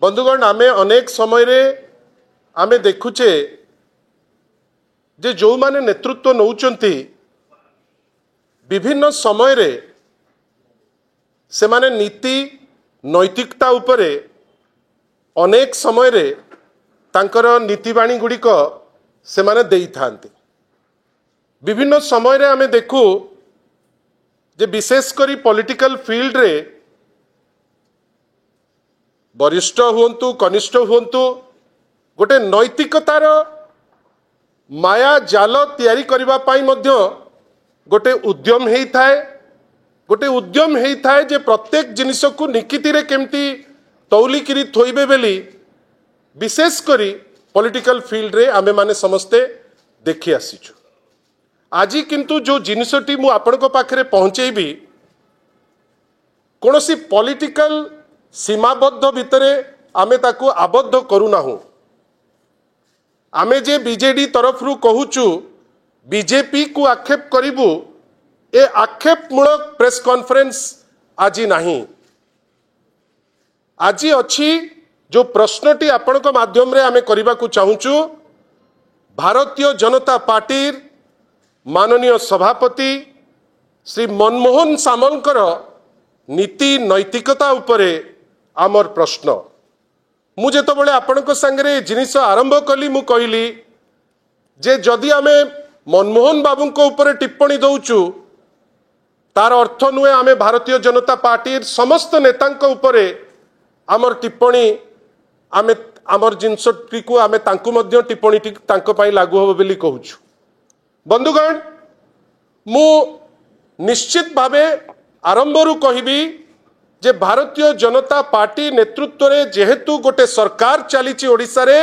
बंधुगण आमे अनेक समय रे आमे देखुचे जे जो माने नेतृत्व नौचंती विभिन्न समय रे से माने नीति नैतिकता उपरे अनेक समय रे तांकर नीतिवाणी गुड़िक से माने देई थांती। विभिन्न समय रे आमे देखु जे विशेष करी पॉलिटिकल फील्ड रे वरिष्ठ हुंतु कनिष्ठ हुंतु गोटे नैतिकतार माया जाल तैयारी करिबा पाई मध्य गोटे उद्यम हेई थाए जे प्रत्येक जिनिस को निकिति रे केमती तौलिकिरी थोइबे बेली विशेष करी पॉलिटिकल फील्ड रे आमे माने समस्ते देखि आसीछु। आज किंतु जो जिनिसटी मु आपण को पाखरे पहुंचेबी कोनोसी पॉलिटिकल सीमाबद्ध भितरे आमे ताकू आबद्ध करूना हूं। आमे जे बीजेडी तरफ रु कहूचु बीजेपी को आक्षेप करिबु ए आक्षेपमूलक प्रेस कॉन्फ्रेंस आज नहीं। आज अच्छी जो प्रश्नटी आपण को माध्यम रे आमे करिबा को चाहूचु भारतीय जनता पार्टी माननीय सभापति श्री मनमोहन सामलकर नीति नैतिकता उपरे आमर प्रश्न। मु जेतबेले आपणक संगे जिनिस आरंभ कली मु कहली जे जदि आमे मनमोहन बाबू को ऊपर टिप्पणी दउचु तार अर्थ नुहे आमे भारतीय जनता पार्टी समस्त नेतांक उपरे आमर टिप्पणी आमे आमर जिनसटी को आमे तांकु मध्य टिप्पणी तांको पाई लागू हो बोली कहूछु। बंधुगण मु निश्चित भावे आरंभ रु कहबी जे भारतीय जनता पार्टी नेतृत्व रे जेहेतु गोटे सरकार चलीची ओडिसा रे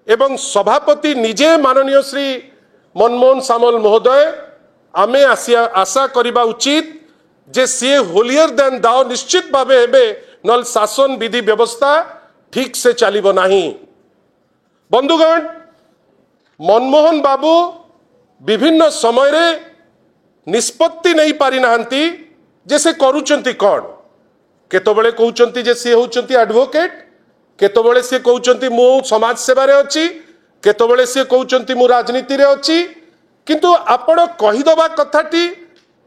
एवं सभापति निजे माननीय श्री मनमोहन सामल महोदय आमे आशा करिबा उचित जे सी होलियर देन दाओ निश्चित भावे हेबे नल शासन विधि व्यवस्था ठीक से चलिबो नाही। बंधुगण मनमोहन बाबू विभिन्न समय रे निष्पत्ति नहीं पारि नाहंती जे से करूचंती कौन केतबेले कहउचंती जे सी होउचंती एडवोकेट केतबेले सी कहउचंती मु समाज सेवा रे अछि केतबेले सी कहउचंती मु राजनीति रे अछि किंतु आपण कहिदबा कथाटी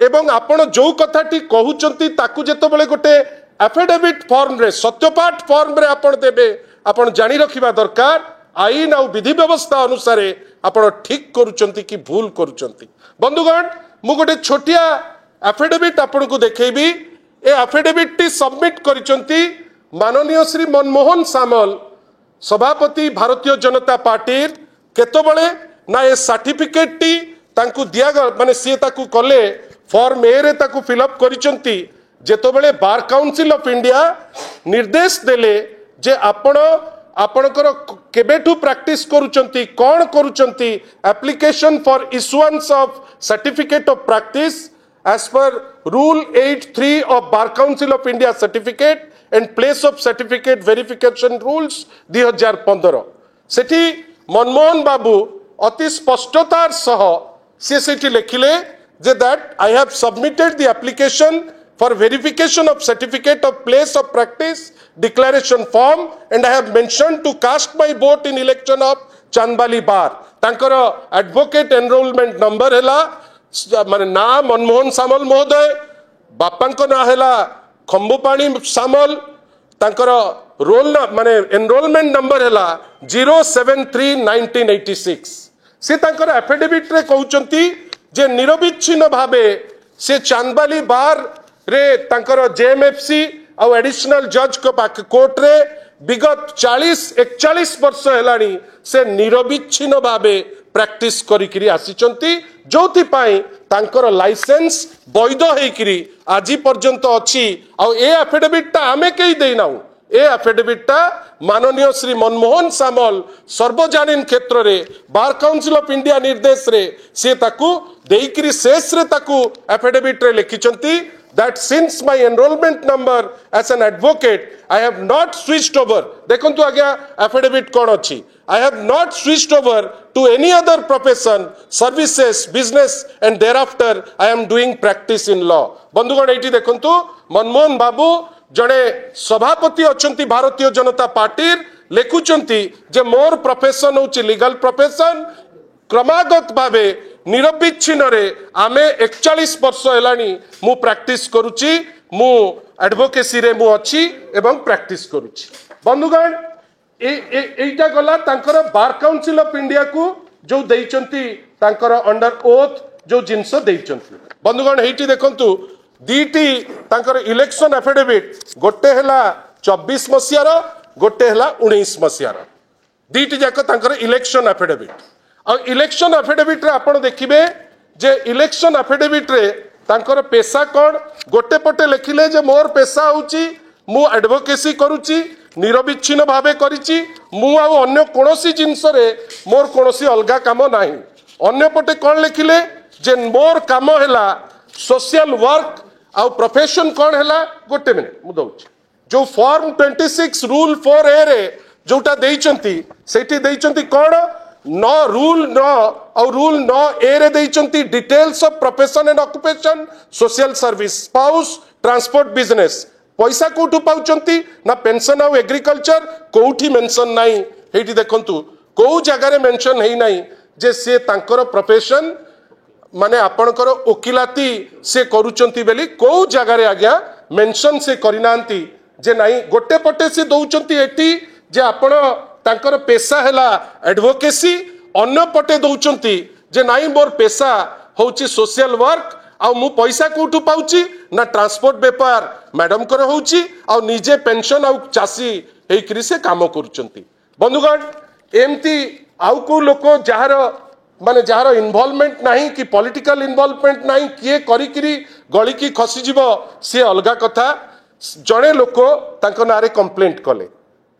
एवं आपण जो कथाटी कहउचंती ताकू जेतबेले गोटे एफिडेविट फॉर्म रे सत्यपाठ फॉर्म रे आपण देबे आपण जानि रखिबा दरकार आईन आ विधि व्यवस्था अनुसार आपण ठीक करूचंती कि भूल करूचंती। बंधुगण मु गोटे छोटिया एफिडेविट आपण को देखेबी ए एफिडेविट टी सबमिट करिचंती माननीय श्री मनमोहन सामल सभापति भारतीय जनता पार्टी केतबेले ना ए सर्टिफिकेट टी तांकू दिया माने सी ताकू कले फॉर्म ए रे ताकू फिलअप करिचंती जेतबेले बार काउंसिल ऑफ इंडिया निर्देश देले जे आपण आपणकर केबेठू प्रैक्टिस करूचंती कौन करूचंती application for issuance of certificate of practice as per rule 83 of bar council of india certificate and place of certificate verification rules 2015 सेठी मनमोहन बाबू अति स्पष्टतार सह से सेठी लिखिले जे that I have submitted the application for verification of certificate of place of practice declaration form and I have mentioned to cast my vote in election of Chandbali bar तांकर advocate enrollment number हैला माने ना मनमोहन सामल महोदय बापांको ना हैला खंबुपाणी सामल तांकर role ना माने एनरोलमेंट नंबर हैला 073/1986 से तांकर एफिडेविट रे कहउचंती जे निरविच्छिन्न भावे से चांदबाली बार रे तांकर जेएमएफसी आ एडिशनल जज को पाक कोर्ट रे विगत 40-41 वर्ष हेलानी से निरविच्छिन्न भावे प्रैक्टिस करिकिरी आसीचंती जोथि पाई तांकर लाइसेंस वैध हेकिरी आज पर्यंत अछि आ ए एफिडेविट ता आमे केई देइनाउ ए एफिडेविट ता माननीय श्री मनमोहन सामल सर्वजनीन क्षेत्र रे बार काउंसिल ऑफ इंडिया निर्देश रे से ताकू देइकिरी शेष रे ताकू एफिडेविट रे लिखिचंती that since my enrollment number as an advocate I have not switched over देखंतु आज्ञा एफिडेविट कोन अछि I have not switched over to any other profession services business and thereafter I am doing practice in law। बंधुगण एठी देखंतु मनमोहन बाबू जड़े सभापति अच्छा Bharatiya Janata party लिखुंट जे मोर profession हूँ लीगल प्रोफेशन क्रमागत भावे निरविच्छिन्न आमे 41 वर्ष है मु प्रैक्टिस करुच्ची मु एडवोकेसी रे मु अच्छी एवं प्रैक्टिस करुच्ची बंधुगण एटा गला तांकर बार काउंसिल ऑफ इंडिया को जो देइचंती तांकर अंडर ओथ जो जिनस देइचंती बंधुगण हेटी देखंतु दीटी तांकर इलेक्शन एफिडेविट गोटे हला 24 मसियार गोटे हला 19 मसियार दीटी जाक तांकर इलेक्शन एफिडेविट आ इलेक्शन एफिडेविट रे आपण देखिबे जे इलेक्शन एफिडेविट रे तांकर पेशा कौन गोटे पटे लिखिले जे मोर पेशा होची मु एडवोकेसी करूची निरविच्छिन्न भावे करिची मु आ अन्य कोनोसी जिंस रे मोर कोनोसी अलगा काम नाही अन्य पटे कौन लिखिले जे मोर काम हैला सोशल वर्क आ प्रोफेशन कौन हैला गोटे मिनिट मु दउची जो फॉर्म 26 रूल 4A रे जोटा देइचंती सेठी देइचंती कौन न रूल न और रूल न ए रे देइचंती details of profession and occupation social service spouse transport business पैसा कोठू पाउचंती ना पेंशन और एग्रीकल्चर कोठी मेंशन नाही हेठी देखंतु को जगह रे मेंशन हेई नाही जे से तांकर प्रोफेशन माने आपणकर ओकिलाती से करूचंती बेली को जगह रे आज्ञा मेंशन से करिनांती जे नाही गोटे पटे से दउचंती एटी जे आपण तांकर पेशा हैला एडवोकेसी अन्य पटे दउचंती जे नाही मोर पेशा होची सोशल वर्क आ मु पैसा कोठू पाउची ना ट्रांसपोर्ट बेपार मैडम कर होची आ निजे पेंशन आ चासी हेकरी से काम करूचंती बंधुगण एमती आउ को लोक जहार माने जहार इन्वॉल्वमेंट नहीं कि पॉलिटिकल इन्वॉल्वमेंट नहीं किए करिकिरी गली की खसी जीव सी अलगा कथा जड़े लोक तांको नारे कंप्लेंट कले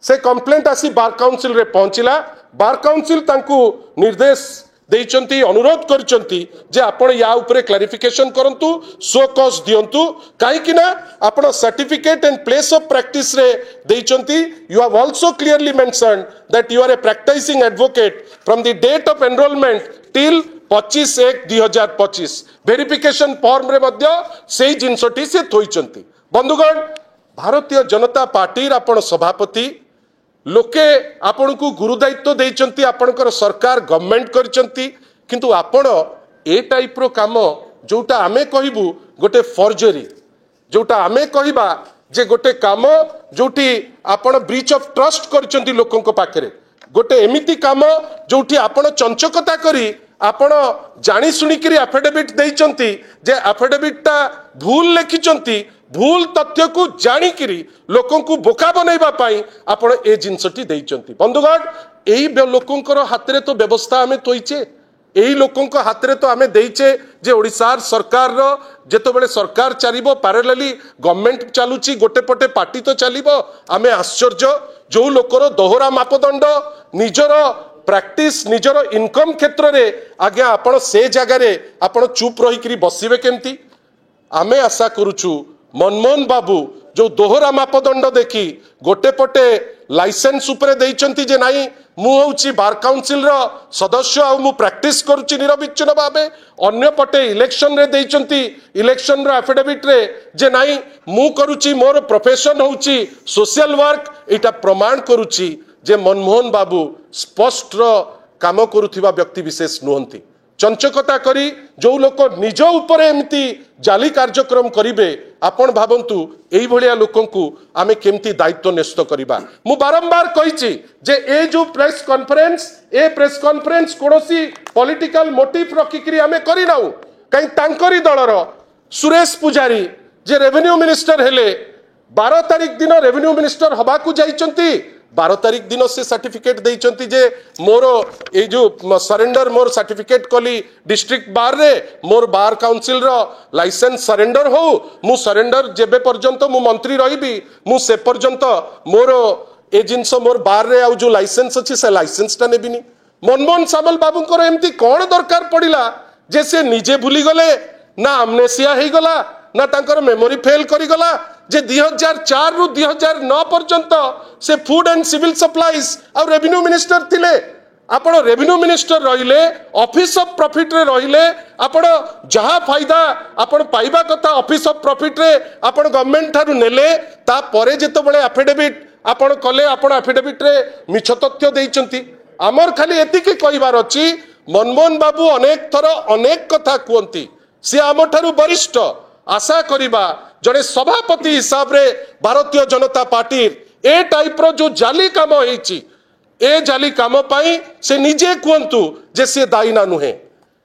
से कंप्लेंट आसी बार काउंसिल रे पहुंचला बार काउंसिल तांको निर्देश देइचंती अनुरोध करचंती जे आपण या ऊपर क्लैरिफिकेशन करंतु सो कॉज दियंतु काहे कि ना आपण certificate and place of practice रे देइचंती you have also clearly mentioned that you are a practising advocate from the date of enrolment till 25/1/2025 verification form रे मध्य सेही जिंसटी से थोइचंती बंधुगण भारतीय जनता पार्टी आपण सभापति लोके आपण को गुरु दायित्व देइचंती आपणकर सरकार गवर्नमेंट करचंती किंतु आपण ए टाइप रो काम जोटा आमे कहिबु गोटे फॉर्जरी जोटा आमे कहिबा जे गोटे काम जोटी आपण ब्रीच ऑफ ट्रस्ट करचंती लोकन को पाखरे गोटे एमिति काम जोटी आपण चंचकता करी आपण जानी सुनी करी एफिडेविट देइचंती जे एफिडेविट ता भूल लिखिचंती भूल तथ्य को जाणिकी लोकों को बोका बनैबा पाई आपण ए जिनसटी देइचंती बंधुगण एही लोकंकर हाथ रे तो व्यवस्था आमे तोइचे एही लोकंक हाथ रे तो आमे देइचे जे ओडिसा सरकार रो जेतो बेले सरकार चलिबो पैरेलली गवर्नमेंट चालुची गोटे पटे पार्टी तो चलिबो आमे आश्चर्य जो लोकर दोहरा मापदंड निजर प्रैक्टिस निजर इनकम क्षेत्र रे आज्ञा आपण से जगह रे आपण चुप रही करी बसिबे केमती आमे आशा करूछु मनमोहन बाबू जो दोहरा मापदंड देखी गोटे पटे लाइसेंस उपरे देइचंती जे नाही मु होउची बार काउंसिल रो सदस्य आ मु प्रैक्टिस करूची निरविच्छिन्न भाबे अन्य पटे इलेक्शन रे देइचंती इलेक्शन रो एफिडेविट रे जे नाही मु करूची मोर प्रोफेशन होउची सोशल वर्क एटा प्रमाण करूची जे मनमोहन बाबू स्पष्ट काम करुथिबा व्यक्ति विशेष नुहंती चंचकता करी जो लोक निज ऊपर एमती जाली कार्यक्रम करिवे आपण भावंतु एई भलिया लोकन को आमे केमती दायित्व न्यस्त करिबा मु बारंबार कहिछि जे ए जो प्रेस कॉन्फ्रेंस कोनोसी पॉलिटिकल मोटिव रखिकरी आमे करि नाउ काई तांकरी दलर सुरेश पुजारी जे रेवेन्यू मिनिस्टर हेले 12 तारिख दिन रेवेन्यू मिनिस्टर हबा को जाइचंती 12 तारिख दिन से सर्टिफिकेट देइचंती जे मोर ए जो सरेंडर मोर सर्टिफिकेट कली डिस्ट्रिक्ट बार रे मोर बार काउंसिल रो लाइसेंस सरेंडर हो मु सरेंडर जेबे पर्यंत मु मंत्री रहिबी मु से पर्यंत मोर ए जिंस मोर बार रे आ जो लाइसेंस अछि से लाइसेंस ता नेबिनी मनमोहन सामल बाबू को एमती कौन दरकार पड़िला जे से निजे भूली गले ना अमनेसिया हे गला ना तांकर मेमोरी फेल करी गला जे 2004 रु 2009 पर्यंत से फूड एंड सिविल सप्लाईज और रेवेन्यू मिनिस्टर थिले आपण रेवेन्यू मिनिस्टर रहिले ऑफिस ऑफ प्रॉफिट रे रहिले आपण जहा फायदा आपण पाइबा कथा ऑफिस ऑफ प्रॉफिट रे आपण गवर्नमेंट थारु नेले ता परे जेतो बळे एफिडेविट आपण कले आपण एफिडेविट रे मिछ तथ्य देइचंती आमर खाली एतिकी कहिबार अछि मनमोहन बाबू अनेक थर अनेक कथा कहती सी आम ठारू वरिष्ठ आशा करिबा जड़े सभापति हिसाब रे भारतीय जनता पार्टी ए टाइप रो जो जाली काम होईची ए जाली काम पाई से निजे कहतु जे से दायी ना नुहे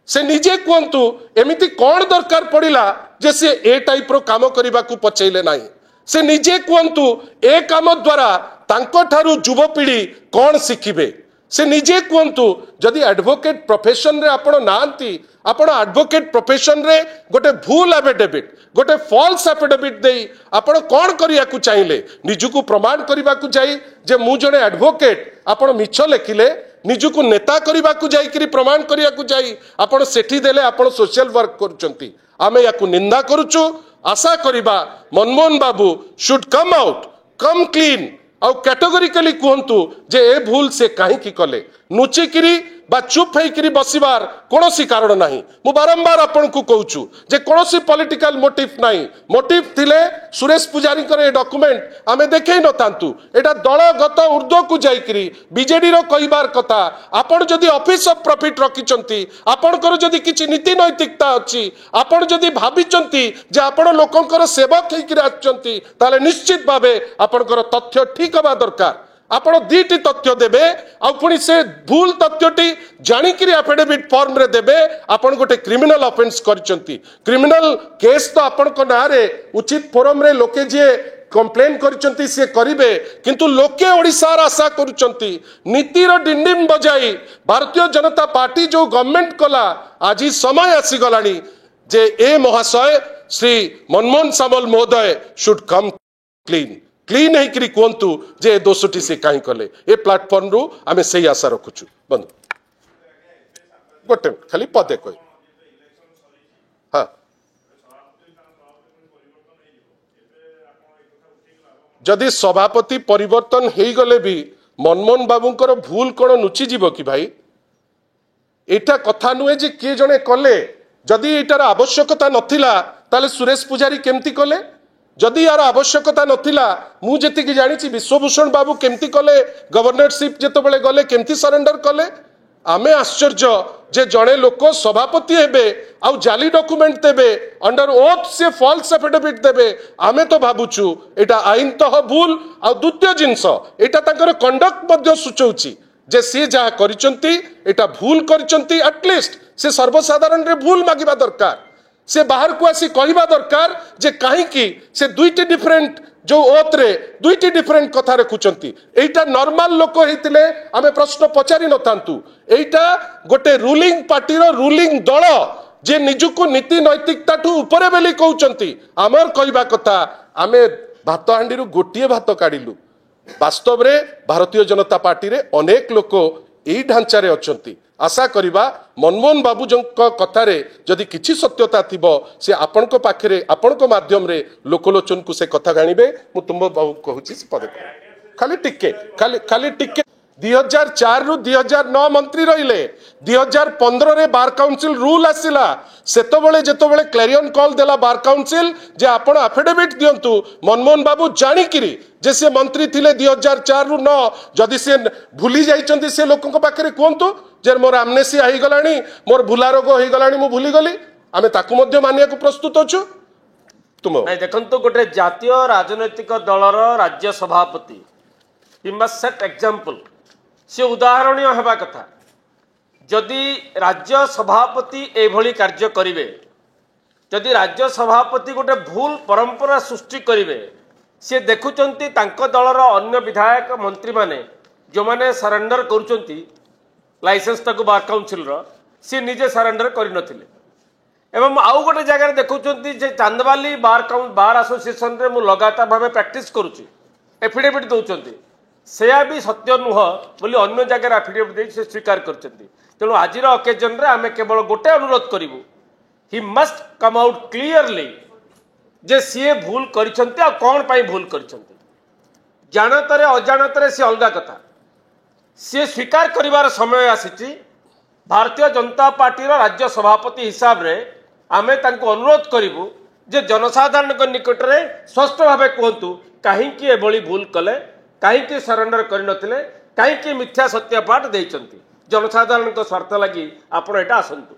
से निजे कहतु एमिति कौन दरकार पड़िला जे से ए टाइप रो काम करबा को पचैले नाही से निजे कहतु ए काम द्वारा तांको ठारू युवपीढ़ी कौन शिखिबे से निजे कहतु जदि एडवोकेट प्रोफेशन रे आपण नांती आपण एडवोकेट प्रोफेशन रे गोटे भूल एफिडेविट गोटे फॉल्स एफिडेविट देई आपण कौन करिया को चाहिए निजुको प्रमाण करिबा को जाई जे मु जने एडवोकेट आपण मिछ लेखिले निजुको नेता करिबा को जाई करी प्रमाण करिया को जाई आपण सेठी देले आपण सोशल वर्क करूचंती आमे याकू निंदा करूचु आशा करिबा मनमोहन बाबू should come out come clean आउ कैटेगोरिकली कहतु जे ए भूल से कहीं कले नुचिकी बा चुप होकर बसबार कौन कारण नहीं मु बारंबार आपन को कहूँ जे कौन पॉलिटिकल मोटिव नहीं मोटिव थिले सुरेश पुजारी ए डॉक्यूमेंट आमे देखे न तांतु एटा दलगत ऊर्ध्व को जाइकरी बीजेडी रो कहिबार कथा आपण जदि ऑफिस ऑफ प्रॉफिट रखिचंती आपणकर जदि किछि नीति नैतिकता अछि आपण जदि भाबिचंती जे आपण लोकंकर सेवक हेकिर आछंती ताले निश्चित भाबे आपणकर तथ्य ठीक हवा दरकार आपण दीटी तथ्य देबे आ पुणी से भूल तथ्यटी जानिकरी एफिडेविट फॉर्म रे देबे आपण गोटे क्रिमिनल ऑफेंस करचंती क्रिमिनल केस तो आपण को नारे उचित फोरम रे लोके जे कंप्लेन करचंती से करिवे किंतु लोके ओडिसार आशा करूचंती नीतिर डिंडिम बजाई भारतीय जनता पार्टी जो गवर्नमेंट कला आज समय आसी गलानी जे ए महाशय श्री मनमोहन सामल महोदय शुड कम क्लीन क्लीन है कहतु जे दोषटी से कहीं कले ए प्लाटफॉर्म रु आमे सही आशा रखुचु बंधु गोटे खाली पदे कह हाँ जदि सभापति परिवर्तन हो गले भी मनमोहन बाबूंकर भूल कौन नुची जीव कि भाई एटा कथा नुहे जे किए जने कले जदि एटार आवश्यकता नथिला ताले सुरेश पुजारी केमती कले जदि यार आवश्यकता नथिला मु जेतिकी जानिछि विश्वभूषण बाबू केमती कले गवर्नरशिप जेतबेले गले केमती सरेंडर कले आमे आश्चर्य जे जड़े लोक सभापति हेबे आउ जाली डॉक्यूमेंट देबे अंडर ओथ से फॉल्स एफिडेविट देबे आमे तो भाबुछु एटा आईन तह भूल आ द्वितीय जिंस एटा ताकर कंडक्ट मध्ये सूचौछि जे से जहा करिसंती एटा भूल करिसंती एटलिस्ट से सर्वसाधारण रे भूल मागिबा दरकार से बाहर को आसी कहवा दरकार जे कहीं से दुईटी डिफरेंट जो ओथ रे दुईटी डिफरेंट कथा रखुचंती एटा नॉर्मल लोक हेतिले आमे प्रश्न पचारि नथांतु एटा गोटे रूलिंग पार्टी रो रूलिंग दल जे निजुको नीति नैतिकता ठू ऊपरे बेली कहउचंती आमर कहवा कथा आमे भात हांडी रु गोटिए भात काढिलु वास्तव रे भारतीय जनता पार्टी रे अनेक लोक एई ढांचा रे अछंती आशा करिबा मनमोहन बाबू कथारे जदि किछि सत्यता थिबो से आपण को पाखरे आपण को माध्यम रे लोकलोचन को से कथा गाणिबे मु तुम बाबू कहूछि पदे खाली टिके 2004 रु 2009 मंत्री रहिले 2015 रे बार काउंसिल रूल आसिला सेतबेले जेतबेले क्लैरियन कॉल देला बार काउंसिल जे आपण एफिडेविट दियंतु मनमोहन बाबू जानिकिरी जे से मंत्री थिले 2004 रु 9 जदि से भूली जाइचंती से लोकन पाखरे कहंतु जे मोर आमनेसिया हो गलानी मोर भूला रोग हो गलानी मु भूली गली आमे ताकू मध्य मानिया को प्रस्तुत अछु तुम नहीं देखंतु गोटे जातीय राजनैतिक दलर राज्य सभापति किंबा सेट एग्जांपल से उदाहरणीय हेबा कथा जदि राज्य सभापति एभली कार्य करिवे जदि राज्य सभापति गोटे भूल परंपरा सृष्टि करिवे से देखुचंती तांको दलर अन्य विधायक मंत्री माने जो माने सरेंडर करूचंती लाइसेंस ताकू बार काउंसिल रो सी निजे सरेंडर करिनथिले एवं आउ गोटे जगह देखुचंती जे चांदवाली बार एसोसिएशन रे मु लगातार भाबे प्रैक्टिस करूची एफिडेविट दउचंती सेया भी सत्य नुह बोली अन्य जगह एफिडेविट दे से स्वीकार करचंती तेणु आज अकेजन रे आमे केवल गोटे अनुरोध करिवु he must come out clearly जे सीए भूल करिसंती आ कोन पाई भूल करिसंती जानतरे अजानतरे से अलगा कथा सी स्वीकार करिवार समय आसीची भारतीय जनता पार्टी राज्य सभापति हिसाब रे आमे तांको अनुरोध करिबु जे जनसाधारण निकट रे स्पष्ट भावे कहतु कहीं एभली भूल कले कहीं सरेंडर करनथिले कहीं मिथ्या सत्यापाठ देइचंती जनसाधारण स्वार्थ लगी आपण एटा आसंतु।